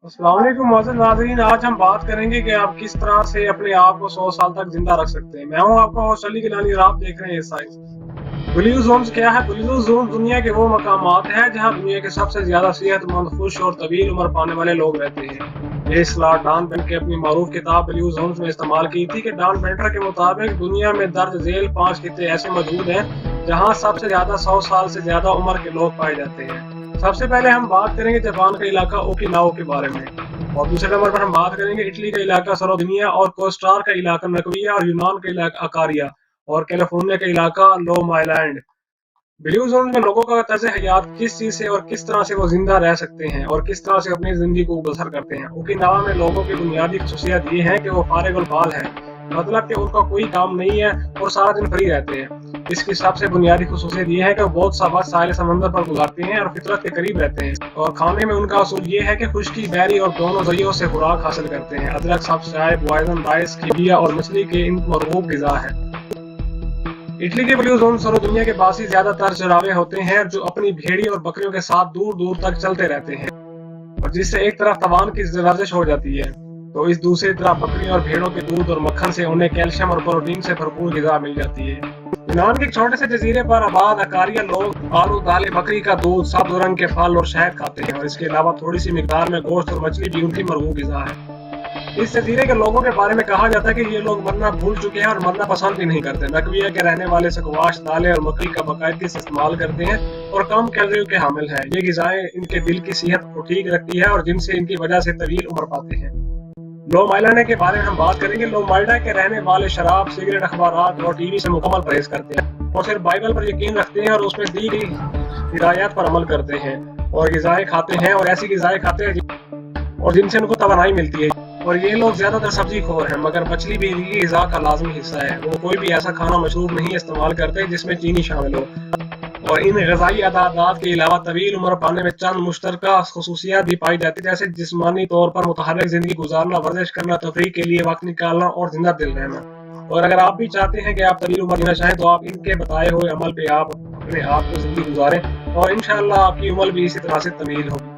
अस्सलाम वालेकुम मोअज़्ज़ज़ नाज़रीन, आज हम बात करेंगे कि आप किस तरह से अपने आप को 100 साल तक जिंदा रख सकते हैं। मैं हूं आपका होस्ट अली गिलानी और आप देख रहे हैं साइंस। ब्लू जोन्स क्या है? ब्लू जोन दुनिया के वो मकामात हैं जहां दुनिया के सबसे ज्यादा सेहतमंद, खुश और तवील उम्र पाने वाले लोग रहते हैं। ये इस्तेलाह डॉन ब्रेंट के अपनी मारूफ किताब ब्लू जोन्स में इस्तेमाल की थी कि डॉन ब्रेंटर के मुताबिक दुनिया में दर्ज झेल 5 खित्ते ऐसे मौजूद हैं जहां सबसे ज्यादा 100 साल से ज्यादा उम्र के लोग पाए जाते हैं। सबसे पहले हम बात करेंगे जापान का इलाका ओकिनावा के बारे में, और दूसरे नंबर पर हम बात करेंगे इटली का इलाका सरोदिनिया, और कोस्टार का इलाका नकविया, और यूनान का इलाका अकारिया, और कैलिफोर्निया का इलाका लोम आइलैंड। ब्लू जोन में लोगों का तर्ज हयात किस चीज से और किस तरह से वो जिंदा रह सकते हैं और किस तरह से अपनी जिंदगी को बसर करते हैं। ओकिनावा में लोगों की बुनियादी खसूसियत ये है कि वो फारिगुल बाल है, मतलब कि उनका कोई काम नहीं है और सारा दिन फ्री रहते हैं। इसकी सबसे बुनियादी खसूसियत ये है कि वो बहुत सा वक्त साहिल समंदर पर गुजारते हैं और फितरत के करीब रहते हैं। और खाने में उनका असूल ये है कि खुश्की, बैरी और दोनों जरियों से खुराक हासिल करते हैं। अदरक, सब्ज चाय, पॉइजन राइस, कीबिया और मछली के इन मरगूब ग़िज़ा है। इटली के ब्लू जोन सरो दुनिया के बासी ज्यादातर चरावे होते हैं जो अपनी भेड़ी और बकरियों के साथ दूर दूर तक चलते रहते हैं, और जिससे एक तरफ तवान की गर्दिश हो जाती है तो इस दूसरी तरफ बकरियों और भेड़ों के दूध और मक्खन से उन्हें कैल्शियम और प्रोटीन से भरपूर ग़िज़ा मिल जाती है। यूनान के एक छोटे से जजीरे पर आबाद अकारिया लोग आलू, दालें, बकरी का दूध, सब्ज रंग के फल और शहद खाते हैं, और इसके अलावा थोड़ी सी मिकदार में गोश्त और मछली भी उनकी मरगूब ग़िज़ा है। इस जजीरे के लोगों के बारे में कहा जाता है कि ये लोग मरना भूल चुके हैं और मरना पसंद भी नहीं करते। नकविया के रहने वाले स्क्वाश, दालें और मकई का बाकायदगी से इस्तेमाल करते हैं और कम कैलोरी के हामिल हैं। ये ग़िज़ाएं इनके दिल की सेहत को ठीक रखती है और जिनसे इनकी वजह से तवील उम्र पाते हैं। लोम आइलैंड के बारे में हम बात करेंगे। लोम आइलैंड के रहने वाले शराब, सिगरेट, अखबारात और टीवी से मुकम्मल परहेज करते हैं और सिर्फ बाइबल पर यकीन रखते हैं और उसमें दी गई हिदायत पर अमल करते हैं, और ग़िज़ाएं खाते हैं और ऐसी ग़िज़ाएं खाते हैं और जिनसे उनको तवानाई मिलती है। और ये लोग ज्यादातर सब्जी खोर हैं, मगर मछली भी इनकी ग़िज़ा का लाज़मी हिस्सा है। वो कोई भी ऐसा खाना मशरूब नहीं इस्तेमाल करते जिसमें चीनी शामिल हो। और इन ग़िज़ाई अदादात के अलावा तवील उम्र पाने में चंद मुश्तरका खसूसियात भी पाई जाती है, जैसे जिस्मानी तौर पर मुतहर्रिक जिंदगी गुजारना, वर्जिश करना, तफरीह के लिए वक्त निकालना और जिंदा दिल रहना। और अगर आप भी चाहते हैं कि आप तवील उम्र जीना चाहें तो आप इनके बताए हुए अमल पे आप अपने आप को जिंदगी गुजारें और इंशाअल्लाह आपकी उम्र भी इसी तरह से तवील होगी।